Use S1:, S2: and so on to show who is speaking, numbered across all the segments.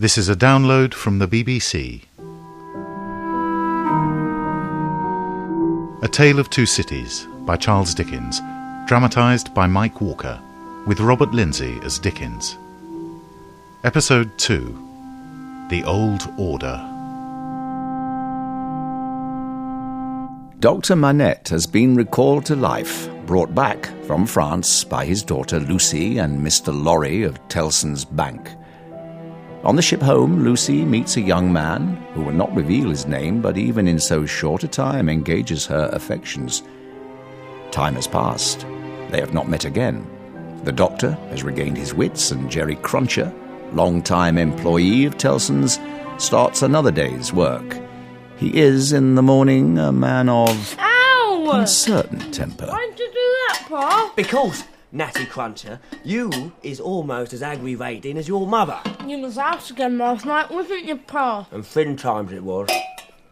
S1: This is a download from the BBC. A Tale of Two Cities by Charles Dickens, dramatised by Mike Walker, with Robert Lindsay as Dickens. Episode 2. The Old Order.
S2: Dr. Manette has been recalled to life, brought back from France by his daughter Lucy and Mr. Lorry of Tellson's Bank. On the ship home, Lucy meets a young man who will not reveal his name, but even in so short a time engages her affections. Time has passed. They have not met again. The doctor has regained his wits, and Jerry Cruncher, long-time employee of Tellson's, starts another day's work. He is, in the morning, a man of uncertain temper.
S3: Why'd you do that, Pa?
S4: Because, Natty Cruncher, you is almost as aggravating as your mother.
S3: You was out again last night, wasn't you, Pa?
S4: And thin times it was.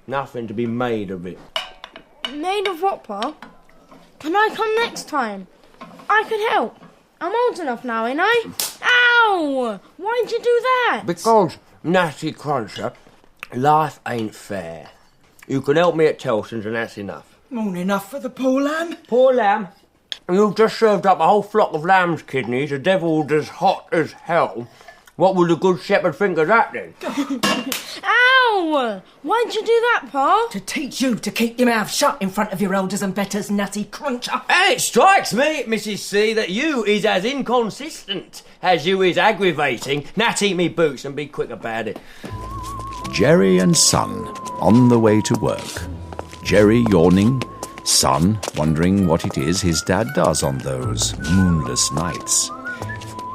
S4: Nothing to be made of it.
S3: Made of what, Pa? Can I come next time? I could help. I'm old enough now, ain't I? Ow! Why'd you do that?
S4: Because, Natty Cruncher, life ain't fair. You can help me at Tellson's and that's enough.
S5: More than enough for the poor lamb.
S4: Poor lamb. You've just served up a whole flock of lamb's kidneys, a devilled as hot as hell. What will the good shepherd think of that, then?
S3: Ow! Why'd you do that, Pa?
S5: To teach you to keep your mouth shut in front of your elders and betters, Natty Cruncher.
S4: And it strikes me, Mrs. C, that you is as inconsistent as you is aggravating. Natty me boots and be quick about it.
S2: Jerry and Son on the way to work. Jerry yawning, Son wondering what it is his dad does on those moonless nights.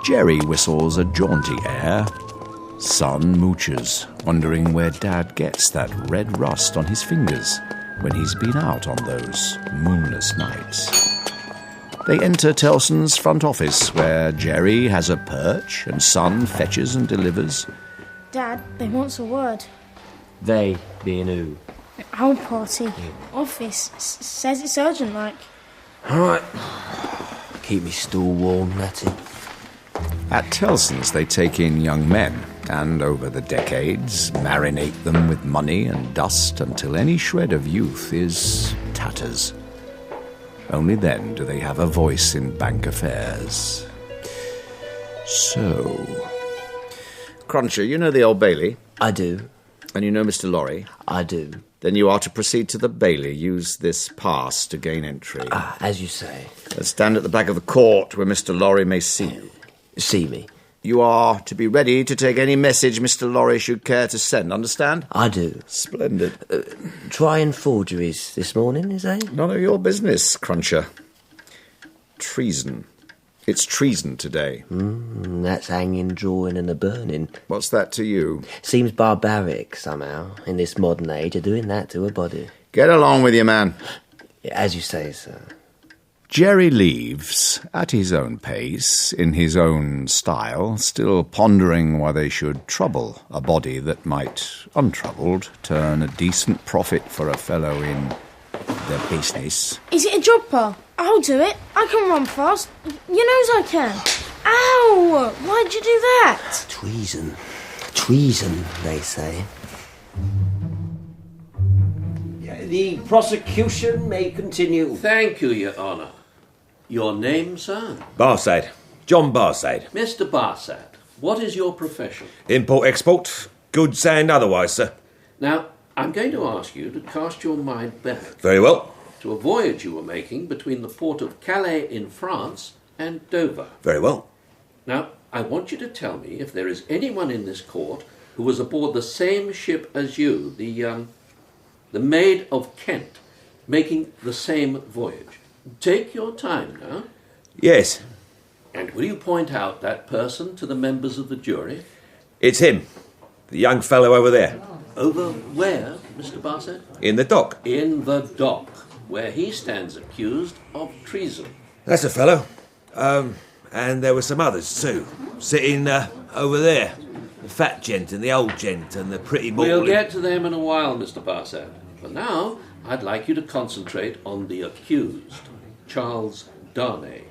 S2: Jerry whistles a jaunty air. Son mooches, wondering where Dad gets that red rust on his fingers when he's been out on those moonless nights. They enter Tellson's front office, where Jerry has a perch and Son fetches and delivers.
S3: Dad, they wants a word.
S4: They being who?
S3: Our party. Office. Says it's urgent, like.
S4: All right. Keep me stool warm, Natty.
S2: At Tellson's they take in young men, and over the decades marinate them with money and dust until any shred of youth is tatters. Only then do they have a voice in bank affairs. So... Cruncher, you know the Old Bailey?
S4: I do.
S2: And you know Mr. Lorry?
S4: I do.
S2: Then you are to proceed to the Bailey. Use this pass to gain entry.
S4: As you say.
S2: Let's stand at the back of the court where Mr. Lorry may see you.
S4: See me.
S2: You are to be ready to take any message Mr. Lorry should care to send, understand?
S4: I do.
S2: Splendid.
S4: Trying forgeries this morning, is they?
S2: None of your business, Cruncher. Treason. It's treason today.
S4: That's hanging, drawing and a burning.
S2: What's that to you?
S4: Seems barbaric, somehow, in this modern age, of doing that to a body.
S2: Get along with you, man.
S4: As you say, sir.
S2: Jerry leaves, at his own pace, in his own style, still pondering why they should trouble a body that might, untroubled, turn a decent profit for a fellow in the business.
S3: Is it a job, Pa? I'll do it. I can run fast. You knows I can. Ow! Why'd you do that?
S4: Treason. Treason, they say. The prosecution may continue.
S6: Thank you, Your Honour. Your name, sir?
S7: Barsad. John Barsad.
S6: Mr. Barsad, what is your profession?
S7: Import-export, goods and otherwise, sir.
S6: Now, I'm going to ask you to cast your mind back
S7: Very well.
S6: to a voyage you were making between the port of Calais in France and Dover.
S7: Very well.
S6: Now, I want you to tell me if there is anyone in this court who was aboard the same ship as you, the Maid of Kent, making the same voyage. Take your time now.
S7: Yes,
S6: And will you point out that person to the members of the jury?
S7: it's him. The young fellow over there.
S6: Over where, Mr. Barsad?
S7: In the dock.
S6: In the dock, where he stands accused of treason.
S7: That's a fellow. And there were some others too. Sitting over there. The fat gent and the old gent and the pretty boy.
S6: We'll get to them in a while, Mr. Barsad. For now, I'd like you to concentrate on the accused, Charles Darnay.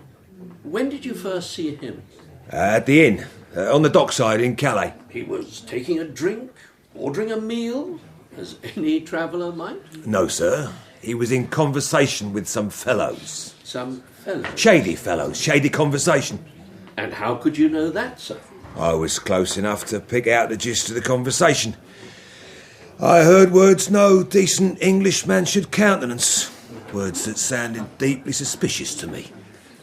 S6: When did you first see him?
S7: At the inn. On the dockside in Calais.
S6: He was taking a drink, ordering a meal, as any traveller might?
S7: No, sir. He was in conversation with some fellows.
S6: Some fellows?
S7: Shady fellows, shady conversation.
S6: And how could you know that, sir?
S7: I was close enough to pick out the gist of the conversation. I heard words no decent Englishman should countenance. Words that sounded deeply suspicious to me.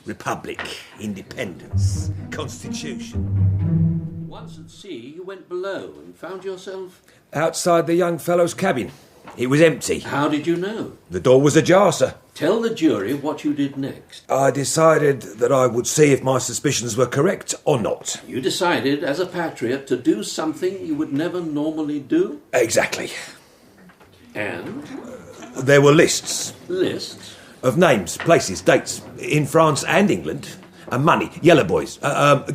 S7: Republic, independence, constitution.
S6: Once at sea, you went below and found yourself...
S7: Outside the young fellow's cabin. It was empty.
S6: How did you know?
S7: The door was ajar, sir.
S6: Tell the jury what you did next.
S7: I decided that I would see if my suspicions were correct or not.
S6: You decided, as a patriot, to do something you would never normally do?
S7: Exactly.
S6: And?
S7: There were lists.
S6: Lists?
S7: Of names, places, dates, in France and England. And money, yellow boys,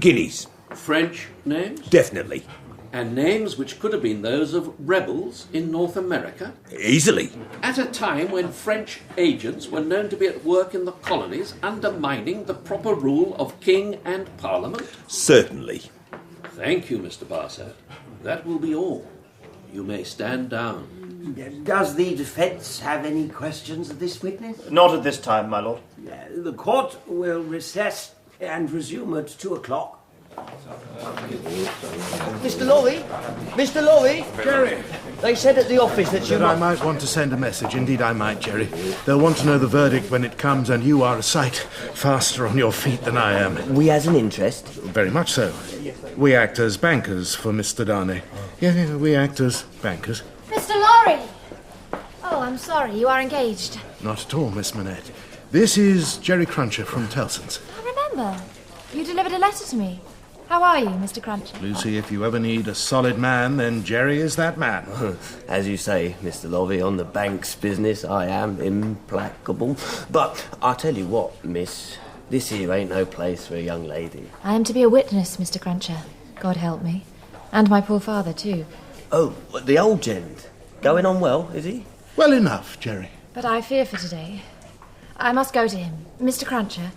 S7: guineas.
S6: French names?
S7: Definitely.
S6: And names which could have been those of rebels in North America?
S7: Easily.
S6: At a time when French agents were known to be at work in the colonies, undermining the proper rule of king and parliament?
S7: Certainly.
S6: Thank you, Mr. Barsad. That will be all. You may stand down.
S8: Does the defence have any questions of this witness?
S9: Not at this time, my lord.
S8: The court will recess and resume at 2:00. Mr. Lorry? Mr. Lorry?
S10: Jerry!
S8: They said at the office that you
S10: I might want to send a message. Indeed I might, Jerry. They'll want to know the verdict when it comes, and you are a sight faster on your feet than I am.
S8: We has an interest?
S10: Very much so. We act as bankers for Mr. Darnay. Yeah, we act as bankers.
S11: Mr. Lorry! Oh, I'm sorry. You are engaged.
S10: Not at all, Miss Manette. This is Jerry Cruncher from Tellson's.
S11: I remember. You delivered a letter to me. How are you, Mr. Cruncher?
S10: Lucy, if you ever need a solid man, then Jerry is that man.
S8: As you say, Mr. Lorry, on the bank's business, I am implacable. But I tell you what, miss, this here ain't no place for a young lady.
S11: I am to be a witness, Mr. Cruncher. God help me. And my poor father, too.
S8: Oh, the old gent. Going on well, is he?
S10: Well enough, Jerry.
S11: But I fear for today. I must go to him. Mr. Cruncher.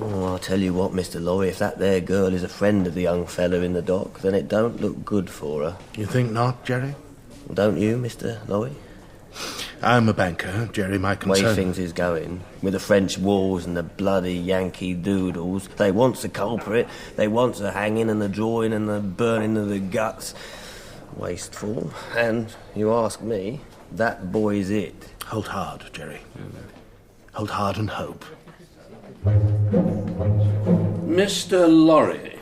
S8: Oh, I'll tell you what, Mr. Lorry, if that there girl is a friend of the young fellow in the dock, then it don't look good for her.
S10: You think not, Jerry?
S8: Don't you, Mr. Lorry?
S10: I'm a banker, Jerry, my concern...
S8: Way things is going, with the French wars and the bloody Yankee doodles, they wants the culprit, they wants the hanging and the drawing and the burning of the guts. Wasteful. And, you ask me, that boy's it.
S10: Hold hard, Jerry. Hold hard and hope.
S6: Mr. Lorry,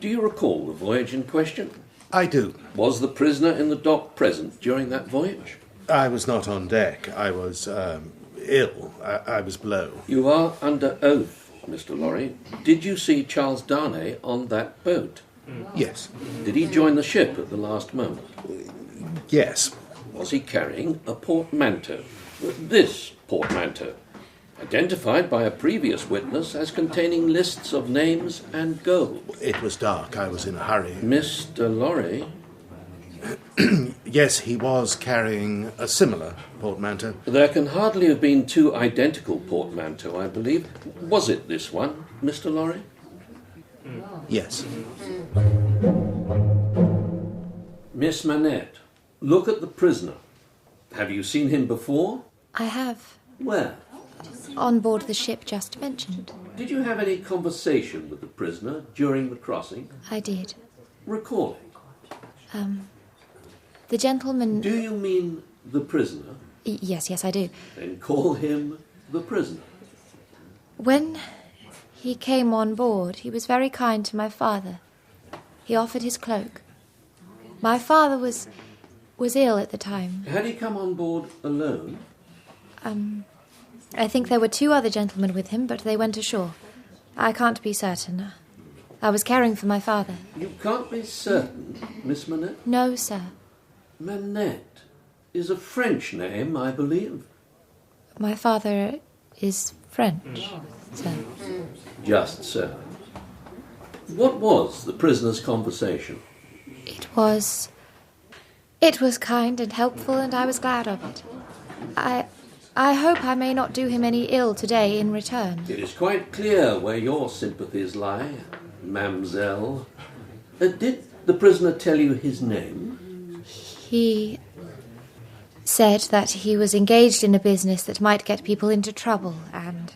S6: do you recall the voyage in question?
S10: I do.
S6: Was the prisoner in the dock present during that voyage?
S10: I was not on deck. I was, ill. I was below.
S6: You are under oath, Mr. Lorry. Did you see Charles Darnay on that boat?
S10: Yes.
S6: Did he join the ship at the last moment?
S10: Yes.
S6: Was he carrying a portmanteau? This portmanteau, identified by a previous witness as containing lists of names and gold.
S10: It was dark. I was in a hurry.
S6: Mr. Lorry?
S10: Yes, he was carrying a similar portmanteau.
S6: There can hardly have been two identical portmanteaux, I believe. Was it this one, Mr. Lorry?
S10: Yes.
S6: Miss Manette, look at the prisoner. Have you seen him before?
S11: I have.
S6: Where?
S11: On board the ship just mentioned.
S6: Did you have any conversation with the prisoner during the crossing?
S11: I did.
S6: Recall it.
S11: The gentleman...
S6: Do you mean the prisoner?
S11: Yes, I do.
S6: Then call him the prisoner.
S11: When he came on board, he was very kind to my father. He offered his cloak. My father was ill at the time.
S6: Had he come on board alone?
S11: I think there were two other gentlemen with him, but they went ashore. I can't be certain. I was caring for my father.
S6: You can't be certain, Miss Manette?
S11: No, sir.
S6: Manette is a French name, I believe.
S11: My father is French, sir.
S6: Just so. What was the prisoner's conversation?
S11: It was kind and helpful, and I was glad of it. I hope I may not do him any ill today in return.
S6: It is quite clear where your sympathies lie, Mademoiselle. Did the prisoner tell you his name?
S11: He said that he was engaged in a business that might get people into trouble and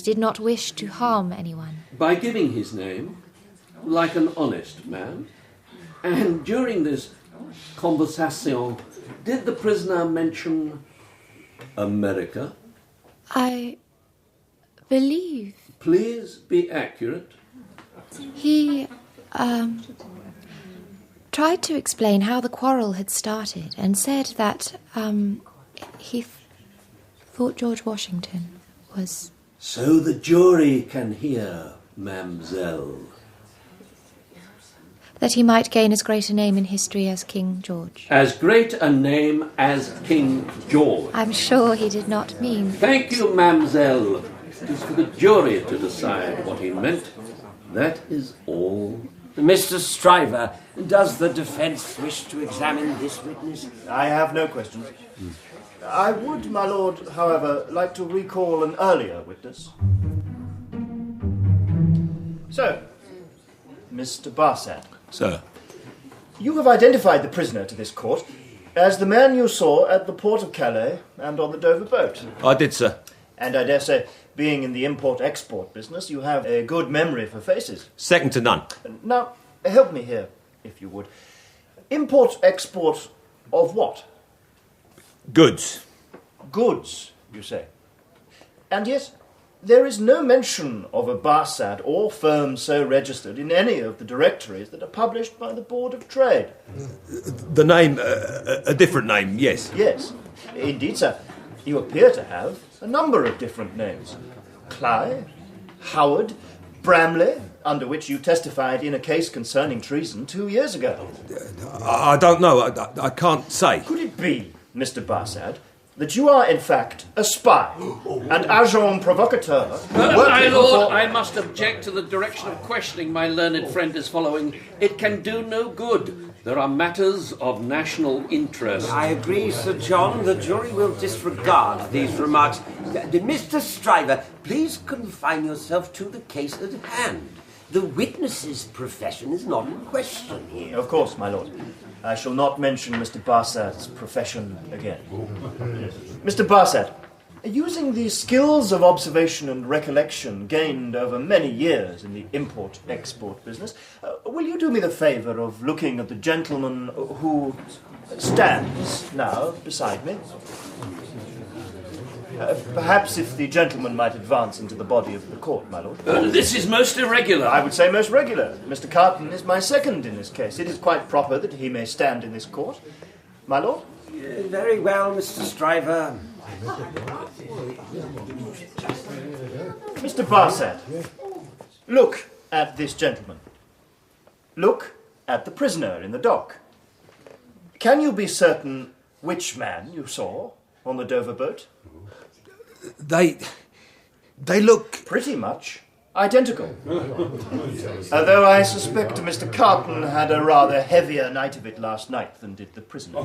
S11: did not wish to harm anyone.
S6: By giving his name, like an honest man. And during this conversation, did the prisoner mention America?
S11: I believe...
S6: Please be accurate.
S11: He, tried to explain how the quarrel had started and said that, he thought George Washington was...
S6: So the jury can hear, Mademoiselle.
S11: That he might gain as great a name in history as King George.
S6: As great a name as King George.
S11: I'm sure he did not mean...
S6: Thank you, Mademoiselle. It is for the jury to decide what he meant. That is all.
S8: Mr. Stryver, does the defence wish to examine this witness?
S9: I have no questions. I would, my lord, however, like to recall an earlier witness. So, Mr. Barsad.
S7: Sir.
S9: You have identified the prisoner to this court as the man you saw at the port of Calais and on the Dover boat.
S7: I did, sir.
S9: And I dare say, being in the import-export business, you have a good memory for faces.
S7: Second to none.
S9: Now, help me here, if you would. Import-export of what?
S7: Goods.
S9: Goods, you say. And yet, there is no mention of a Barsad or firm so registered in any of the directories that are published by the Board of Trade.
S7: The name, a different name, yes.
S9: Yes, indeed, sir. You appear to have a number of different names. Clive, Howard, Bramley, under which you testified in a case concerning treason 2 years ago.
S7: I don't know. I can't say.
S9: Could it be, Mr. Barsad, that you are in fact a spy, an agent provocateur?
S6: My lord, I must object to the direction of questioning my learned friend is following. It can do no good. There are matters of national interest.
S8: I agree, Sir John. The jury will disregard these remarks. Mr. Stryver, please confine yourself to the case at hand. The witness's profession is not in question here.
S9: Of course, my lord. I shall not mention Mr. Barsad's profession again. Mr. Barsad, using the skills of observation and recollection gained over many years in the import-export business, will you do me the favour of looking at the gentleman who stands now beside me? Perhaps if the gentleman might advance into the body of the court, my lord.
S6: This is most irregular.
S9: I would say most regular. Mr. Carton is my second in this case. It is quite proper that he may stand in this court. My lord?
S8: Very well, Mr. Stryver.
S9: Mr. Barsad, look at this gentleman. Look at the prisoner in the dock. Can you be certain which man you saw on the Dover boat?
S7: They look...
S9: Pretty much identical. Although I suspect Mr. Carton had a rather heavier night of it last night than did the prisoner.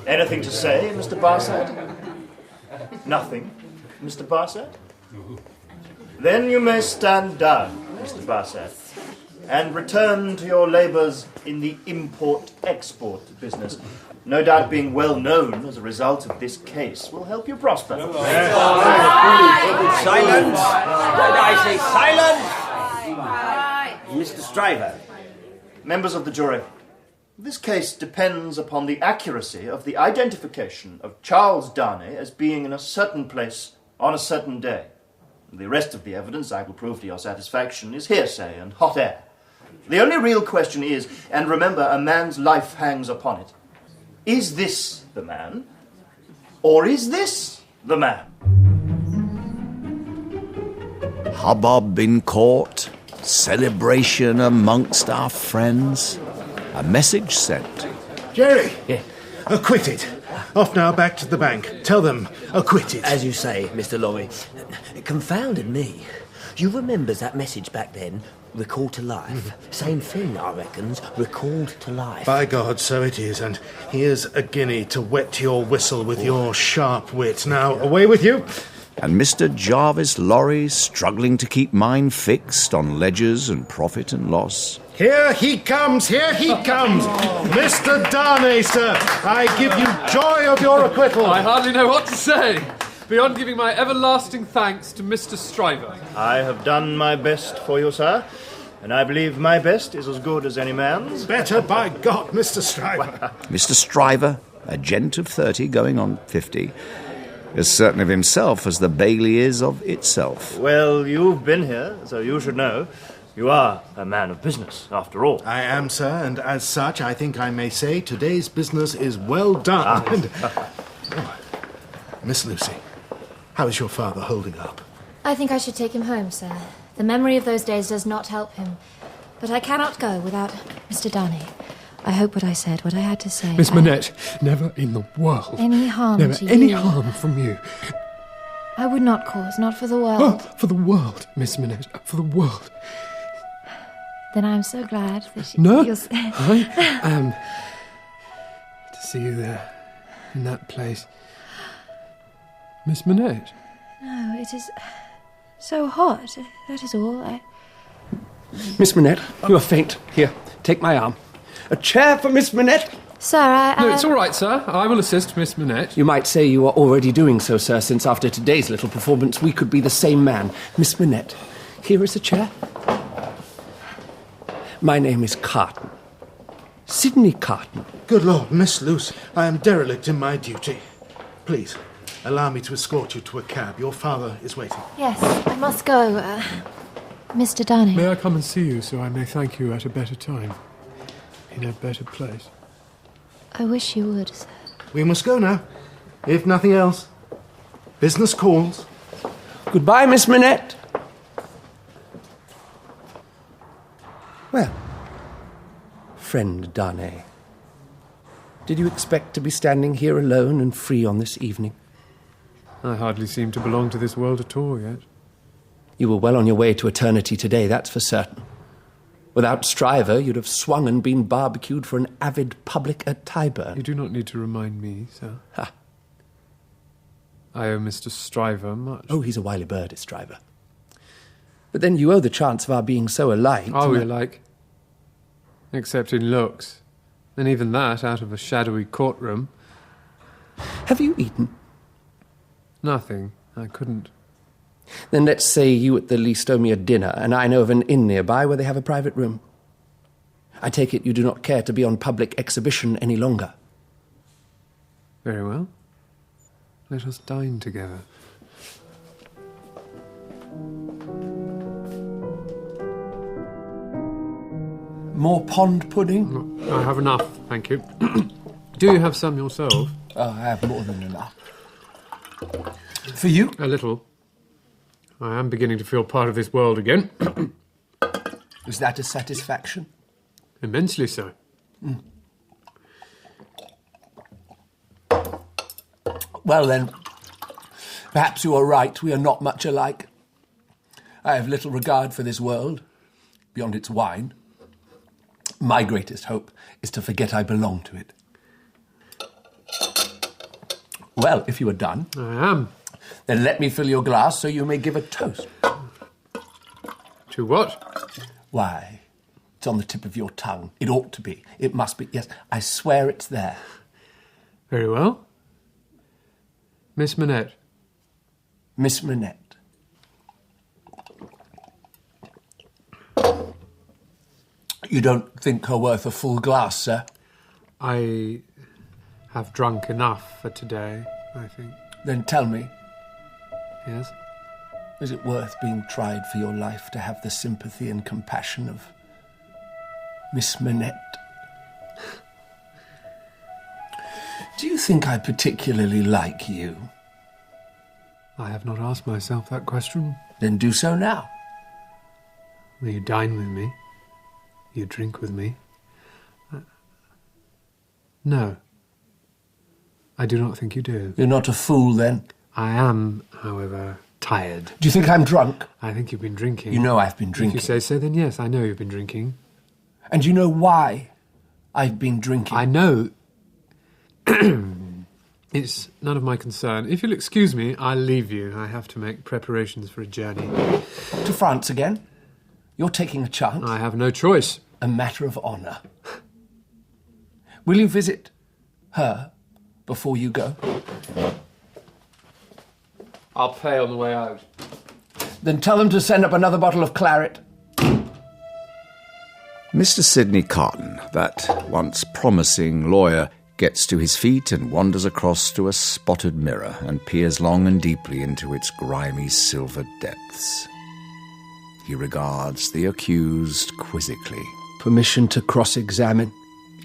S9: Anything to say, Mr. Barsad? Nothing, Mr. Barsad? Then you may stand down, Mr. Barsad, and return to your labours in the import-export business. No doubt being well known as a result of this case will help you prosper.
S8: Silence! Did I say silence? Mr. Stryver.
S9: Members of the jury, this case depends upon the accuracy of the identification of Charles Darnay as being in a certain place on a certain day. The rest of the evidence, I will prove to your satisfaction, is hearsay and hot air. The only real question is, and remember, a man's life hangs upon it, is this the man, or is this the man?
S2: Hubbub in court, celebration amongst our friends, a message sent.
S10: Jerry! Yeah. Acquitted. Off now back to the bank. Tell them, acquitted.
S12: As you say, Mr. Lorry. It confounded me.
S8: You remembers that message back then? Recalled to life. Same thing, I reckons. Recalled to life.
S10: By God, so it is, and here's a guinea to wet your whistle with your sharp wit. Now, away with you.
S2: And Mr. Jarvis Lorry, struggling to keep mind fixed on ledgers and profit and loss.
S10: Here he comes, Mr. Darnay, sir. I give you joy of your acquittal.
S12: I hardly know what to say, beyond giving my everlasting thanks to Mr. Stryver.
S9: I have done my best for you, sir, and I believe my best is as good as any man's.
S10: Better, by God, Mr. Stryver.
S2: Mr. Stryver, a gent of 30 going on 50, as certain of himself as the Bailey is of itself.
S9: Well, you've been here, so you should know. You are a man of business, after all.
S10: I am, sir, and as such, I think I may say today's business is well done. Miss Lucy, how is your father holding up?
S11: I think I should take him home, sir. The memory of those days does not help him. But I cannot go without Mr. Darnay. I hope what I said, what I had to say...
S12: Miss Manette, never in the world.
S11: Any harm
S12: never
S11: to you.
S12: any harm from you.
S11: I would not cause, not for the world.
S12: Oh, for the world, Miss Manette, for the world.
S11: Then I'm so glad that
S12: No,
S11: you'll...
S12: I am to see you there, in that place. Miss Manette?
S11: No, it is so hot, that is all.
S13: Miss Manette, you are faint. Here, take my arm. A chair for Miss Manette?
S11: Sir,
S12: No, it's all right, sir. I will assist Miss Manette.
S13: You might say you are already doing so, sir, since after today's little performance we could be the same man. Miss Manette, here is a chair. My name is Carton. Sidney Carton.
S10: Good Lord, Miss Lucy, I am derelict in my duty. Please, allow me to escort you to a cab. Your father is waiting.
S11: Yes, I must go. Mr. Darnay.
S12: May I come and see you so I may thank you at a better time? In a better place.
S11: I wish you would, sir.
S10: We must go now, if nothing else. Business calls.
S13: Goodbye, Miss Manette. Well, friend Darnay, did you expect to be standing here alone and free on this evening?
S12: I hardly seem to belong to this world at all yet.
S13: You were well on your way to eternity today, that's for certain. Without Stryver, you'd have swung and been barbecued for an avid public at Tyburn.
S12: You do not need to remind me, sir.
S13: Ha.
S12: I owe Mr. Stryver much.
S13: Oh, he's a wily bird, is Stryver. But then you owe the chance of our being so alike.
S12: Are we alike? Except in looks. And even that out of a shadowy courtroom.
S13: Have you eaten?
S12: Nothing. I couldn't.
S13: Then let's say you at the least owe me a dinner, and I know of an inn nearby where they have a private room. I take it you do not care to be on public exhibition any longer.
S12: Very well. Let us dine together.
S13: More pond pudding?
S12: I have enough, thank you. Do you have some yourself?
S13: Oh, I have more than enough. For you?
S12: A little. I am beginning to feel part of this world again.
S13: Is that a satisfaction?
S12: Immensely so.
S13: Mm. Well then, perhaps you are right, we are not much alike. I have little regard for this world, beyond its wine. My greatest hope is to forget I belong to it. Well, if you are done...
S12: I am.
S13: Then let me fill your glass so you may give a toast.
S12: To what?
S13: Why, it's on the tip of your tongue. It ought to be. It must be. Yes, I swear it's there.
S12: Very well. Miss Manette.
S13: Miss Manette. You don't think her worth a full glass, sir?
S12: I have drunk enough for today, I think.
S13: Then tell me.
S12: Yes?
S13: Is it worth being tried for your life to have the sympathy and compassion of Miss Manette? Do you think I particularly like you?
S12: I have not asked myself that question.
S13: Then do so now.
S12: Will you dine with me? You drink with me? No. I do not think you do.
S13: You're not a fool, then?
S12: I am, however, tired.
S13: Do you think I'm drunk?
S12: I think you've been drinking.
S13: You know I've been drinking.
S12: If you say so, then yes, I know you've been drinking.
S13: And you know why I've been drinking?
S12: I know. It's none of my concern. If you'll excuse me, I'll leave you. I have to make preparations for a journey.
S13: To France again? You're taking a chance?
S12: I have no choice.
S13: A matter of honour. Will you visit her before you go?
S12: I'll pay on the way out.
S13: Then tell them to send up another bottle of claret.
S2: Mr. Sidney Carton, that once promising lawyer, gets to his feet and wanders across to a spotted mirror and peers long and deeply into its grimy silver depths. He regards the accused quizzically.
S13: Permission to cross-examine?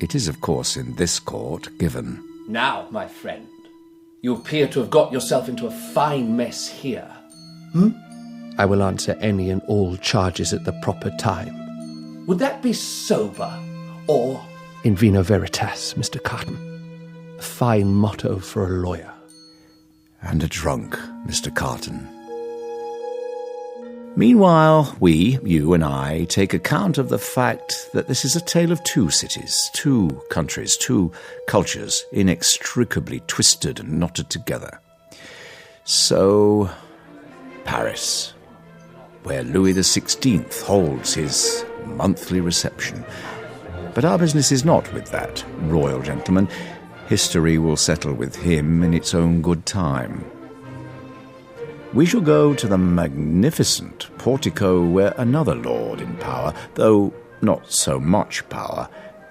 S2: It is, of course, in this court given.
S13: Now, my friend, you appear to have got yourself into a fine mess here. I will answer any and all charges at the proper time. Would that be sober or in vino veritas, Mr. Carton? A fine motto for a lawyer.
S2: And a drunk, Mr. Carton. Meanwhile, we, you and I, take account of the fact that this is a tale of two cities, two countries, two cultures, inextricably twisted and knotted together. So, Paris, where Louis XVI holds his monthly reception. But our business is not with that royal gentleman. History will settle with him in its own good time. We shall go to the magnificent portico where another lord in power, though not so much power,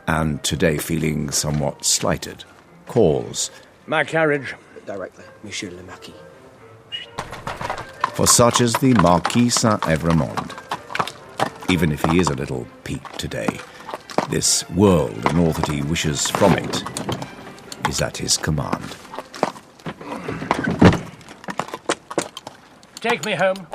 S2: and today feeling somewhat slighted, calls.
S14: My carriage.
S8: Directly, Monsieur le Marquis.
S2: For such as the Marquis Saint-Evremond. Even if he is a little peaked today, this world and all that he wishes from it is at his command.
S14: Take me home.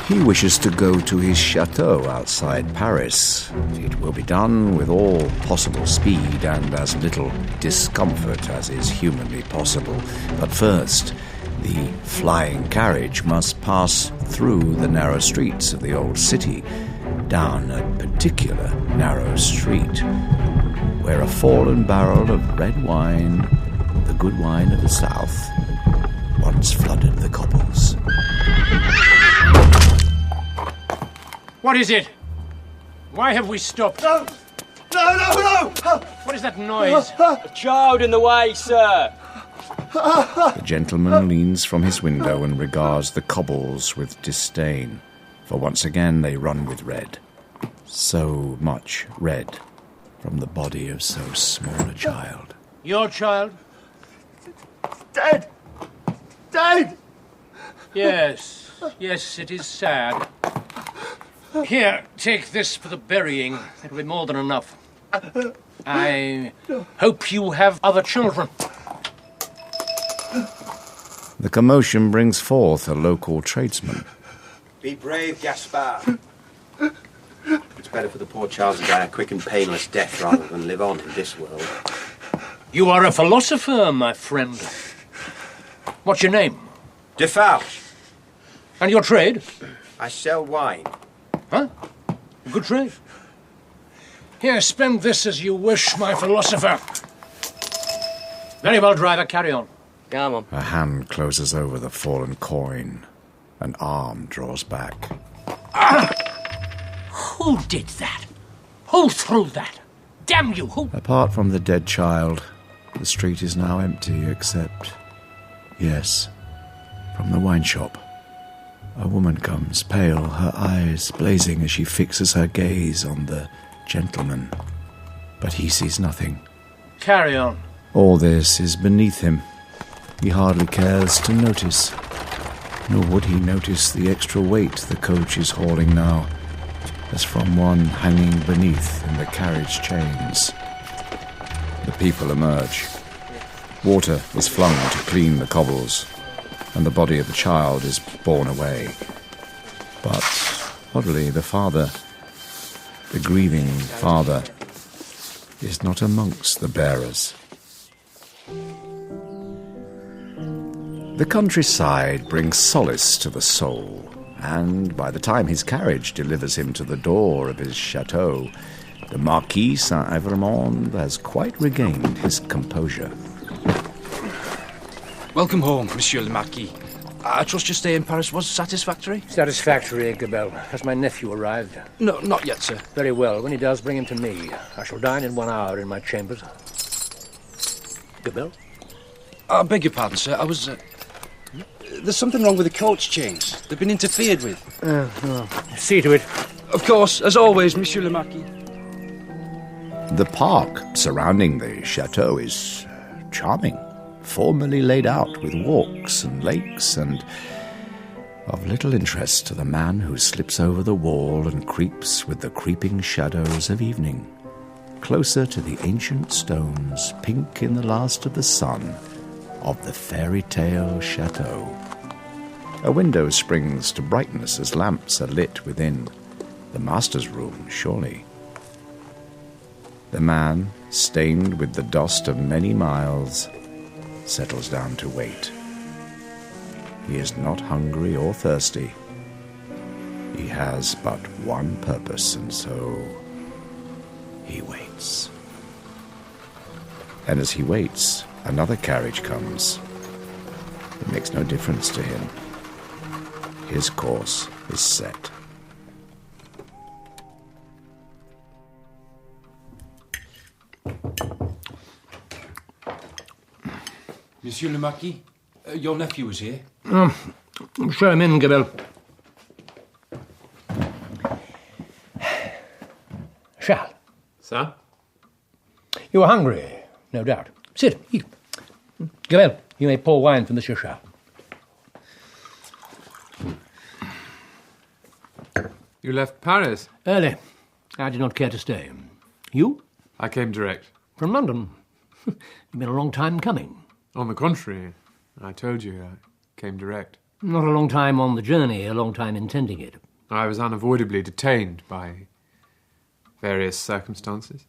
S2: He wishes to go to his chateau outside Paris. It will be done with all possible speed and as little discomfort as is humanly possible. But first, the flying carriage must pass through the narrow streets of the old city, down a particular narrow street, where a fallen barrel of red wine, the good wine of the south, once flooded the cobbles.
S14: What is it? Why have we stopped?
S15: No!
S14: What is that noise?
S15: A child in the way, sir.
S2: The gentleman leans from his window and regards the cobbles with disdain, for once again they run with red. So much red from the body of so small a child.
S14: Your child?
S15: Dead! Dead!
S14: Yes, yes, it is sad. Here, take this for the burying. It'll be more than enough. I hope you have other children.
S2: The commotion brings forth a local tradesman.
S16: Be brave, Gaspard. It's better for the poor child to die a quick and painless death rather than live on in this world.
S14: You are a philosopher, my friend. What's your name?
S16: Defarge.
S14: And your trade?
S16: I sell wine.
S14: Huh? Good trade. Here, spend this as you wish, my philosopher. Very well, driver, carry on.
S15: Come on.
S2: A hand closes over the fallen coin. An arm draws back.
S14: Who did that? Who threw that? Damn you, who?
S2: Apart from the dead child, the street is now empty except... Yes, from the wine shop. A woman comes, pale, her eyes blazing as she fixes her gaze on the gentleman. But he sees nothing.
S14: Carry on.
S2: All this is beneath him. He hardly cares to notice. Nor would he notice the extra weight the coach is hauling now, as from one hanging beneath in the carriage chains. The people emerge. Water is flung to clean the cobbles, and the body of the child is borne away. But, oddly, the father, the grieving father, is not amongst the bearers. The countryside brings solace to the soul, and by the time his carriage delivers him to the door of his chateau, the Marquis Saint-Evremond has quite regained his composure.
S17: Welcome home, Monsieur le Marquis. I trust your stay in Paris was satisfactory?
S14: Satisfactory, Gabelle. Has my nephew arrived?
S17: No, not yet, sir.
S14: Very well. When he does, bring him to me. I shall dine in 1 hour in my chambers. Gabelle?
S17: I beg your pardon, sir. I was... There's something wrong with the coach chains. They've been interfered with.
S14: See to it.
S17: Of course, as always, Monsieur le Marquis.
S2: The park surrounding the chateau is charming, formally laid out with walks and lakes, and of little interest to the man who slips over the wall and creeps with the creeping shadows of evening, closer to the ancient stones, pink in the last of the sun, of the fairy tale chateau. A window springs to brightness as lamps are lit within. The master's room, surely. The man, stained with the dust of many miles, settles down to wait. He is not hungry or thirsty. He has but one purpose, and so he waits. And as he waits, another carriage comes. It makes no difference to him. His course is set.
S17: Monsieur le Marquis, your nephew is here.
S14: Show him in, Gabelle. Charles.
S12: Sir?
S14: You are hungry, no doubt. Sit, eat. Gabelle, you may pour wine for Monsieur Charles.
S12: You left Paris?
S14: Early. I did not care to stay. You?
S12: I came direct.
S14: From London? You've been a long time coming.
S12: On the contrary, I told you I came direct.
S14: Not a long time on the journey, a long time intending it.
S12: I was unavoidably detained by various circumstances.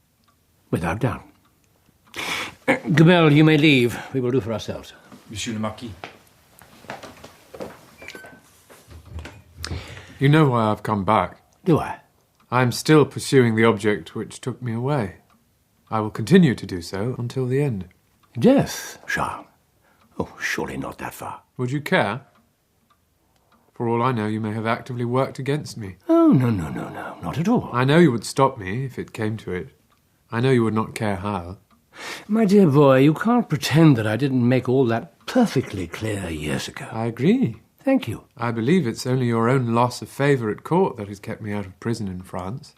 S14: Without doubt. Gabelle, you may leave. We will do for ourselves.
S17: Monsieur le Marquis.
S12: You know why I've come back.
S14: Do I?
S12: I'm still pursuing the object which took me away. I will continue to do so until the end.
S14: Death, Charles? Oh, surely not that far.
S12: Would you care? For all I know, you may have actively worked against me.
S14: Oh, no, not at all.
S12: I know you would stop me if it came to it. I know you would not care how.
S14: My dear boy, you can't pretend that I didn't make all that perfectly clear years ago.
S12: I agree.
S14: Thank you.
S12: I believe it's only your own loss of favour at court that has kept me out of prison in France.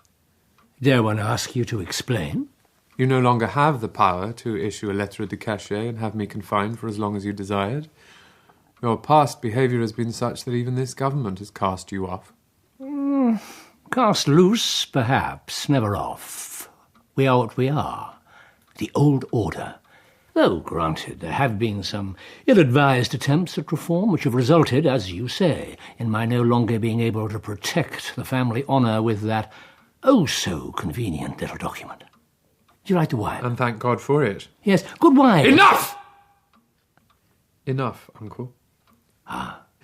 S14: Dare one ask you to explain?
S12: You no longer have the power to issue a lettre de cachet and have me confined for as long as you desired. Your past behaviour has been such that even this government has cast you off.
S14: Cast loose, perhaps, never off. We are what we are. The old order. Though, granted, there have been some ill-advised attempts at reform which have resulted, as you say, in my no longer being able to protect the family honour with that oh-so-convenient little document. Do you like the wine?
S12: And thank God for it.
S14: Yes, good wine.
S12: Enough! Enough, Uncle.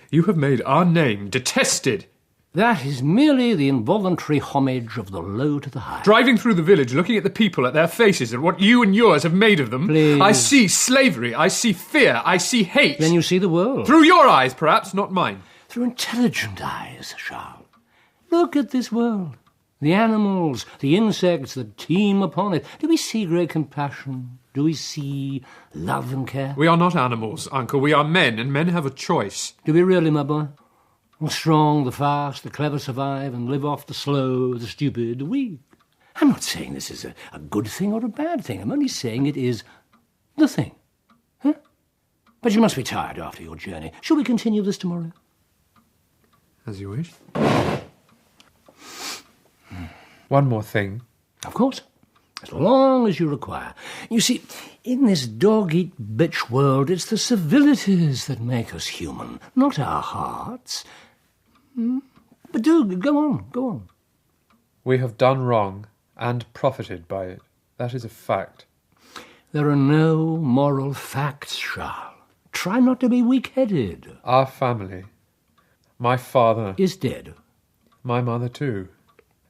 S12: You have made our name detested.
S14: That is merely the involuntary homage of the low to the high.
S12: Driving through the village, looking at the people, at their faces, and what you and yours have made of them,
S14: Please.
S12: I see slavery, I see fear, I see hate.
S14: Then you see the world.
S12: Through your eyes, perhaps, not mine.
S14: Through intelligent eyes, Charles. Look at this world. The animals, the insects that teem upon it. Do we see great compassion? Do we see love and care?
S12: We are not animals, Uncle. We are men, and men have a choice.
S14: Do we really, my boy? The strong, the fast, the clever survive and live off the slow, the stupid, the weak. I'm not saying this is a good thing or a bad thing. I'm only saying it is the thing. Huh? But you must be tired after your journey. Shall we continue this tomorrow?
S12: As you wish. One more thing.
S14: Of course. As long as you require. You see, in this dog-eat-bitch world, it's the civilities that make us human, not our hearts. But do, go on.
S12: We have done wrong and profited by it. That is a fact.
S14: There are no moral facts, Charles.
S18: try not to be weak-headed.
S12: Our family. My father
S18: is dead.
S12: My mother too.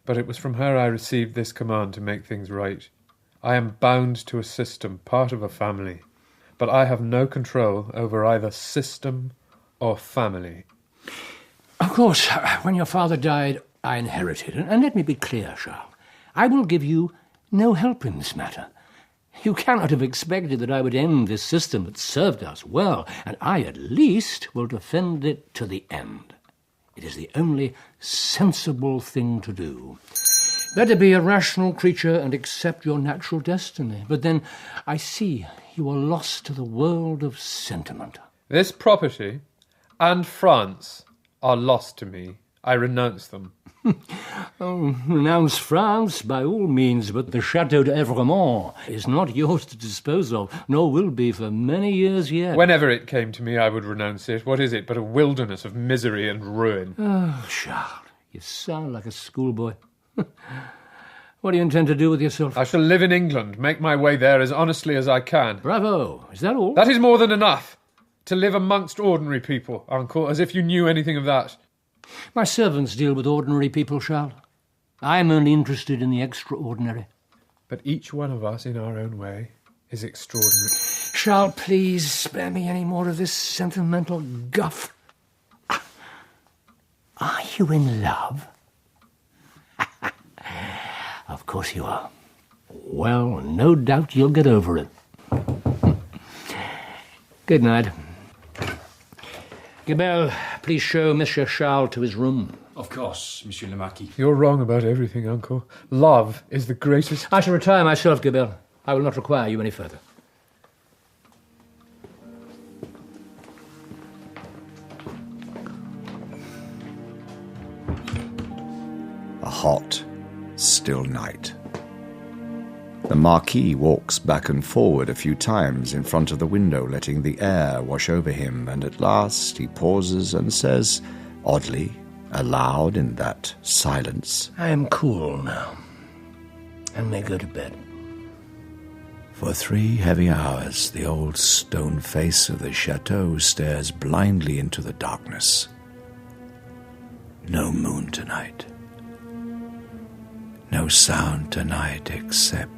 S12: But it was from her I received this command to make things right. I am bound to a system, part of a family. But I have no control over either system or family.
S18: Of course, when your father died, I inherited. And let me be clear, Charles. I will give you no help in this matter. You cannot have expected that I would end this system that served us well, and I at least will defend it to the end. It is the only sensible thing to do. Better be a rational creature and accept your natural destiny. But then I see you are lost to the world of sentiment.
S12: This property and France are lost to me. I renounce them.
S18: Oh, renounce France by all means, but the Château d'Evremont is not yours to dispose of, nor will be for many years yet.
S12: Whenever it came to me, I would renounce it. What is it but a wilderness of misery and ruin?
S18: Oh, Charles, you sound like a schoolboy. What do you intend to do with yourself?
S12: I shall live in England, make my way there as honestly as I can.
S18: Bravo! Is that all?
S12: That is more than enough. To live amongst ordinary people, Uncle, as if you knew anything of that.
S18: My servants deal with ordinary people, Charles. I am only interested in the extraordinary.
S12: But each one of us, in our own way, is extraordinary.
S18: Charles, please spare me any more of this sentimental guff. Are you in love? Of course you are. Well, no doubt you'll get over it. Good night. Gabelle, please show Monsieur Charles to his room.
S17: Of course, Monsieur le Marquis.
S12: You're wrong about everything, Uncle. Love is the greatest...
S18: I shall retire myself, Gabelle. I will not require you any further.
S2: A hot, still night. The Marquis walks back and forward a few times in front of the window, letting the air wash over him, and at last he pauses and says, oddly, aloud in that silence,
S18: I am cool now, and may go to bed.
S2: For 3 heavy hours the old stone face of the chateau stares blindly into the darkness. No moon tonight. No sound tonight except...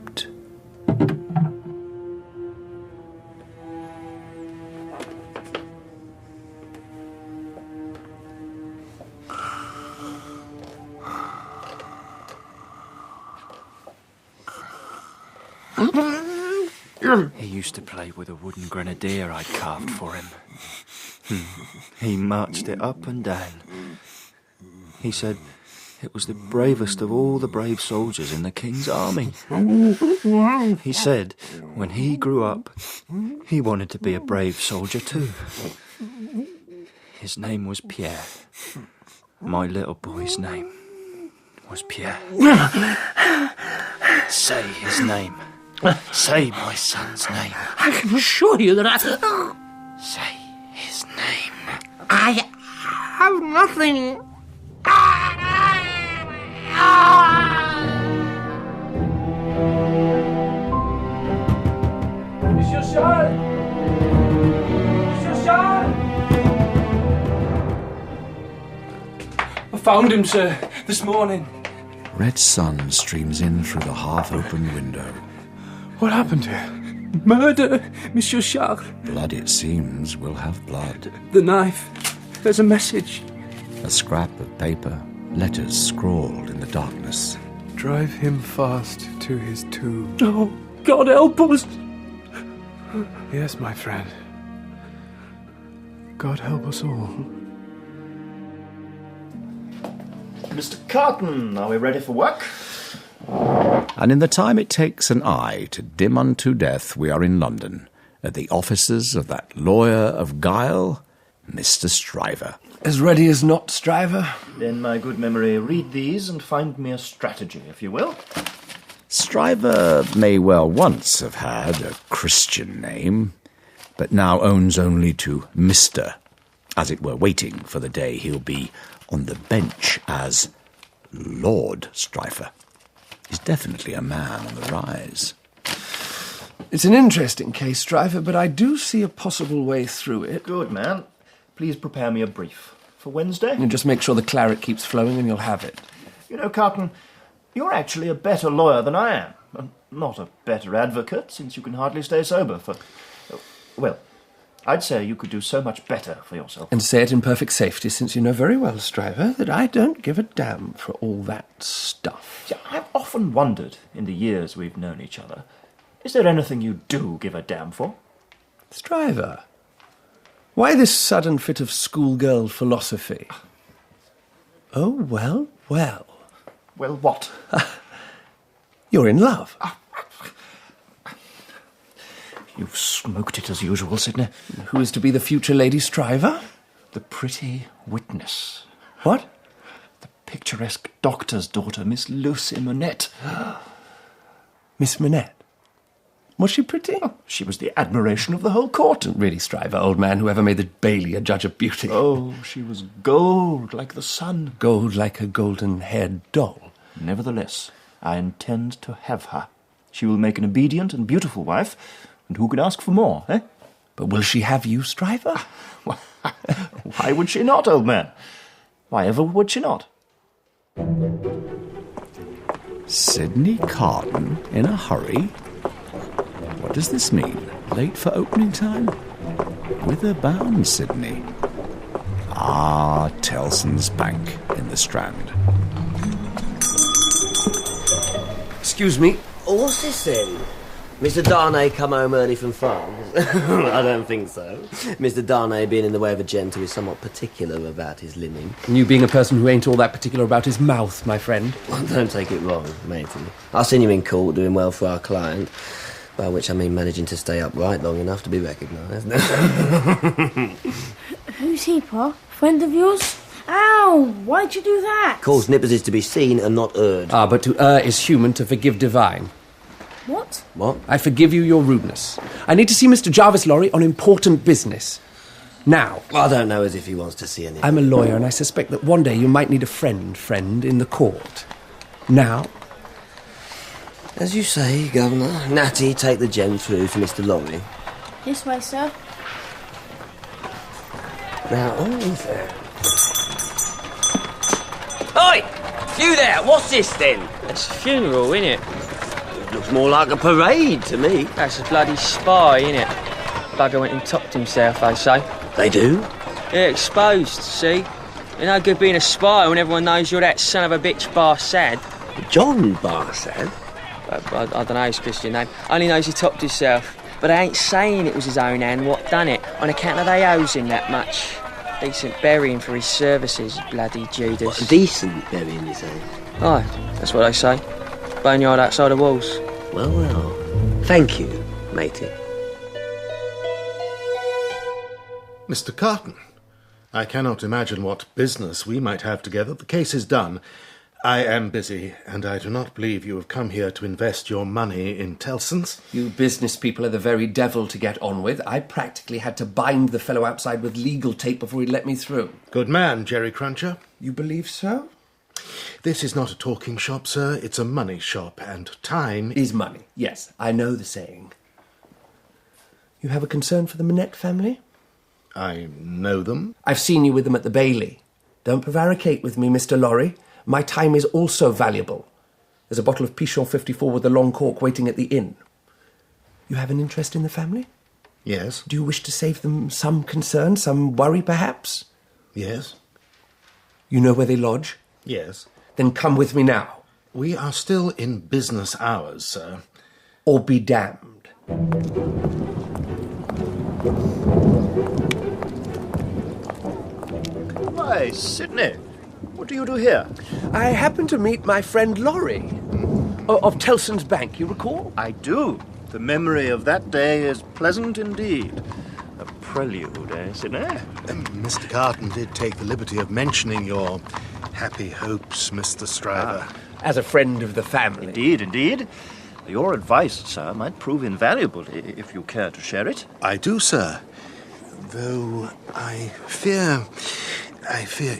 S19: He used to play with a wooden grenadier I'd carved for him. He marched it up and down. He said it was the bravest of all the brave soldiers in the King's army. He said when he grew up, he wanted to be a brave soldier too. His name was Pierre. My little boy's name was Pierre. Say his name. Say my son's name.
S18: I can assure you that
S19: Say his name.
S18: I have nothing.
S4: Monsieur Charles! Monsieur Charles!
S17: I found him, sir, this morning.
S2: Red sun streams in through the half-open window.
S17: What happened here? Murder, Monsieur Charles.
S2: Blood, it seems, will have blood.
S17: The knife. There's a message.
S2: A scrap of paper, letters scrawled in the darkness.
S12: Drive him fast to his tomb.
S17: Oh, God help us!
S12: Yes, my friend. God help us all.
S9: Mr. Carton, are we ready for work?
S2: And in the time it takes an eye to dim unto death, we are in London, at the offices of that lawyer of guile, Mr. Stryver.
S13: As ready as not, Stryver.
S9: In my good memory, read these and find me a strategy, if you will.
S2: Stryver may well once have had a Christian name, but now owns only to Mr., as it were waiting for the day he'll be on the bench as Lord Stryver. He's definitely a man on the rise.
S13: It's an interesting case, Stryver, but I do see a possible way through it.
S9: Good, man. Please prepare me a brief. For Wednesday?
S13: And just make sure the claret keeps flowing and you'll have it.
S9: You know, Carton, you're actually a better lawyer than I am. Not a better advocate, since you can hardly stay sober for... Well, I'd say you could do so much better for yourself.
S13: And say it in perfect safety, since you know very well, Stryver, that I don't give a damn for all that stuff.
S9: Yeah, I've often wondered, in the years we've known each other, is there anything you do give a damn for?
S13: Stryver, why this sudden fit of schoolgirl philosophy? Oh, well, well.
S9: Well, what?
S13: You're in love.
S9: You've smoked it as usual, Sidney.
S13: Who is to be the future Lady Stryver?
S9: The pretty witness.
S13: What?
S9: The picturesque doctor's daughter, Miss Lucy Manette.
S13: Miss Manette? Was she pretty?
S9: Oh, she was the admiration of the whole court.
S13: Really, Stryver, old man, whoever made the Bailey a judge of beauty.
S9: Oh, she was gold like the sun.
S13: Gold like a golden-haired doll.
S9: Nevertheless, I intend to have her. She will make an obedient and beautiful wife, and who could ask for more, eh?
S13: But will she have you, Stryver?
S9: Why would she not, old man? Why ever would she not?
S2: Sidney Carton in a hurry? What does this mean? Late for opening time? Whither bound, Sidney? Ah, Tellson's Bank in the Strand.
S8: Excuse me. What's this then? Mr. Darnay come home early from France? I don't think so. Mr. Darnay, being in the way of a gent who is somewhat particular about his linen.
S13: And you being a person who ain't all that particular about his mouth, my friend.
S8: Well, don't take it wrong, matey. I've seen you in court doing well for our client, by which I mean managing to stay upright long enough to be recognised.
S3: Who's he, Pa? Friend of yours? Ow! Why'd you do that?
S8: Of course, Nippers is to be seen and not heard.
S13: Ah, but to err is human, to forgive divine.
S3: What?
S8: What?
S13: I forgive you your rudeness. I need to see Mr. Jarvis Lorry on important business. Now.
S8: I don't know as if he wants to see anything.
S13: I'm a lawyer, and I suspect that one day you might need a friend in the court. Now.
S8: As you say, Governor. Natty, take the gem through to Mr. Lorry.
S3: This way, sir.
S8: Now, on with there. Oi! You there, what's this then?
S15: It's a funeral, innit?
S8: Looks more like a parade to me.
S15: That's a bloody spy, innit? Bugger went and topped himself, they say.
S8: They do?
S15: Yeah, exposed, see? You're no good being a spy when everyone knows you're that son of a bitch Barsad.
S8: John Barsad?
S15: I don't know his Christian name. Only knows he topped himself. But I ain't saying it was his own hand what done it, on account of they owes him that much. Decent burying for his services, bloody Judas.
S8: What, decent burying, you say?
S15: Aye, that's what they say. Boneyard outside the walls.
S8: Well, well. Thank you, matey.
S10: Mr. Carton, I cannot imagine what business we might have together. The case is done. I am busy, and I do not believe you have come here to invest your money in Tellson's.
S13: You business people are the very devil to get on with. I practically had to bind the fellow outside with legal tape before he'd let me through.
S10: Good man, Jerry Cruncher.
S13: You believe so?
S10: This is not a talking shop, sir. It's a money shop, and time
S13: is money. Yes, I know the saying. You have a concern for the Manette family?
S10: I know them.
S13: I've seen you with them at the Bailey. Don't prevaricate with me, Mr. Lorry. My time is also valuable. There's a bottle of Pichon 54 with a long cork waiting at the inn. You have an interest in the family?
S10: Yes.
S13: Do you wish to save them some concern, some worry, perhaps?
S10: Yes.
S13: You know where they lodge?
S10: Yes.
S13: Then come with me now.
S10: We are still in business hours, sir.
S13: Or be damned.
S9: Why, Sidney, what do you do here?
S13: I happened to meet my friend Lorry of Tellson's Bank, you recall?
S9: I do. The memory of that day is pleasant indeed. A prelude, eh, Sidney?
S10: Mr. Carton did take the liberty of mentioning your happy hopes, Mr. Stryver.
S13: As a friend of the family.
S9: Indeed, indeed. Your advice, sir, might prove invaluable if you care to share it.
S10: I do, sir. Though I fear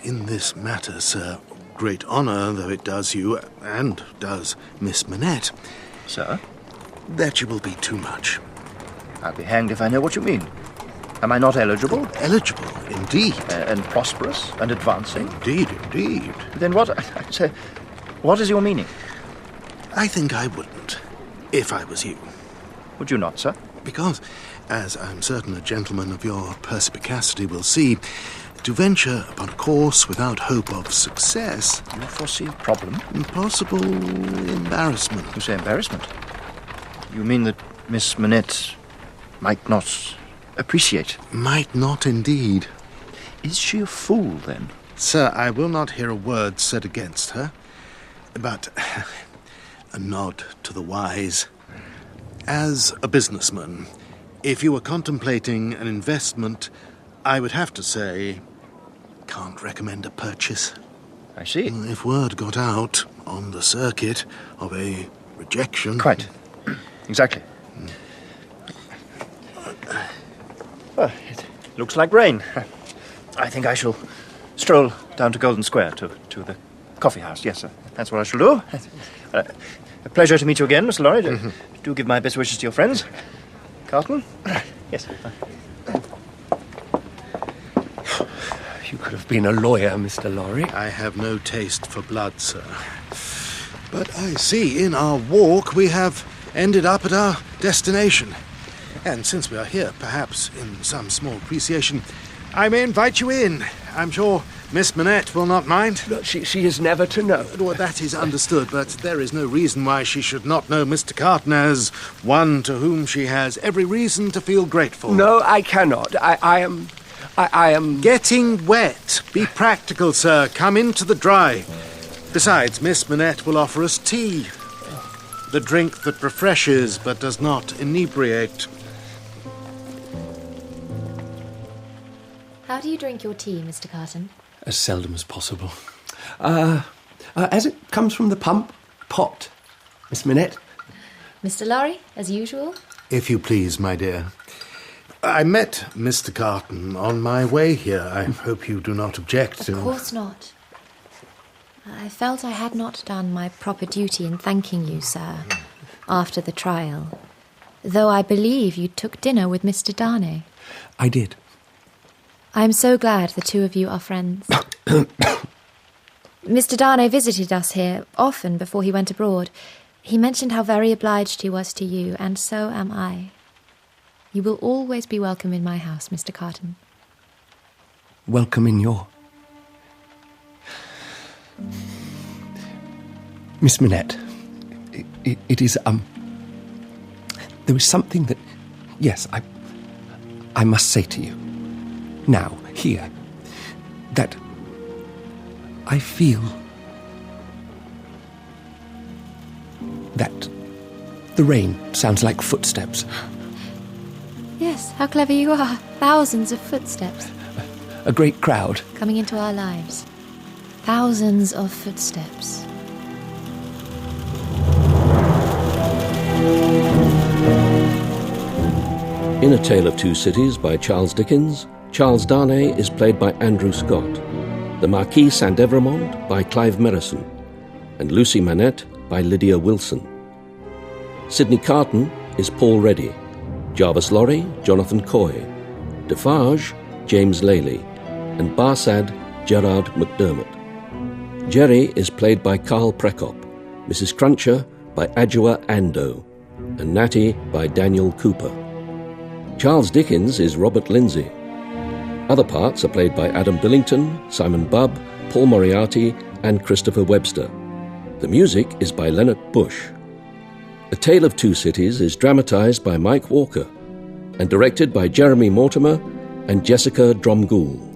S10: in this matter, sir, great honour though it does you and does Miss Manette.
S9: Sir?
S10: That will be too much.
S9: I'll be hanged if I know what you mean. Am I not eligible?
S10: Eligible, indeed.
S9: And prosperous and advancing?
S10: Indeed, indeed.
S9: Then what... I say, what is your meaning?
S10: I think I wouldn't, if I was you.
S9: Would you not, sir?
S10: Because, as I'm certain a gentleman of your perspicacity will see, to venture upon a course without hope of success...
S9: You foresee a problem?
S10: Possible embarrassment.
S9: You say embarrassment? You mean that Miss Manette might not appreciate?
S10: Might not, indeed.
S9: Is she a fool, then?
S10: Sir, I will not hear a word said against her, but a nod to the wise. As a businessman, if you were contemplating an investment, I would have to say, can't recommend a purchase.
S9: I see.
S10: If word got out on the circuit of a rejection...
S9: Quite. Exactly. Well, it looks like rain. I think I shall stroll down to Golden Square to the coffee house. Yes, sir. That's what I shall do. A pleasure to meet you again, Mr. Lorry. Do give my best wishes to your friends. Carton? Yes.
S13: You could have been a lawyer, Mr. Lorry.
S10: I have no taste for blood, sir. But I see in our walk we have ended up at our destination. And since we are here, perhaps in some small appreciation, I may invite you in. I'm sure Miss Manette will not mind.
S13: Look, she is never to know.
S10: Well, that is understood, but there is no reason why she should not know Mr. Carton as one to whom she has every reason to feel grateful.
S13: No, I cannot. I am...
S10: Getting wet. Be practical, sir. Come into the dry. Besides, Miss Manette will offer us tea. The drink that refreshes but does not inebriate.
S11: How do you drink your tea, Mr. Carton?
S13: As seldom as possible. As it comes from the pot, Miss Manette.
S11: Mr. Lorry, as usual?
S10: If you please, my dear. I met Mr. Carton on my way here. I hope you do not object to...
S11: Of course not. I felt I had not done my proper duty in thanking you, sir, after the trial. Though I believe you took dinner with Mr. Darnay.
S13: I did.
S11: I am so glad the two of you are friends. Mr. Darnay visited us here often before he went abroad. He mentioned how very obliged he was to you, and so am I. You will always be welcome in my house, Mr. Carton.
S13: Welcome in your... Miss Manette, it is, there is something that, yes, I must say to you, now, here, that I feel that the rain sounds like footsteps.
S11: Yes, how clever you are. Thousands of footsteps.
S13: A great crowd.
S11: Coming into our lives. Thousands of footsteps.
S6: In A Tale of Two Cities by Charles Dickens, Charles Darnay is played by Andrew Scott, the Marquis Saint-Evremond by Clive Merrison, and Lucy Manette by Lydia Wilson. Sidney Carton is Paul Reddy, Jarvis Lorry, Jonathan Coy, Defarge, James Lely, and Barsad, Gerard McDermott. Jerry is played by Carl Prekop, Mrs. Cruncher by Adjua Ando, and Natty by Daniel Cooper. Charles Dickens is Robert Lindsay. Other parts are played by Adam Billington, Simon Bubb, Paul Moriarty, and Christopher Webster. The music is by Leonard Bush. A Tale of Two Cities is dramatised by Mike Walker and directed by Jeremy Mortimer and Jessica Dromgoole.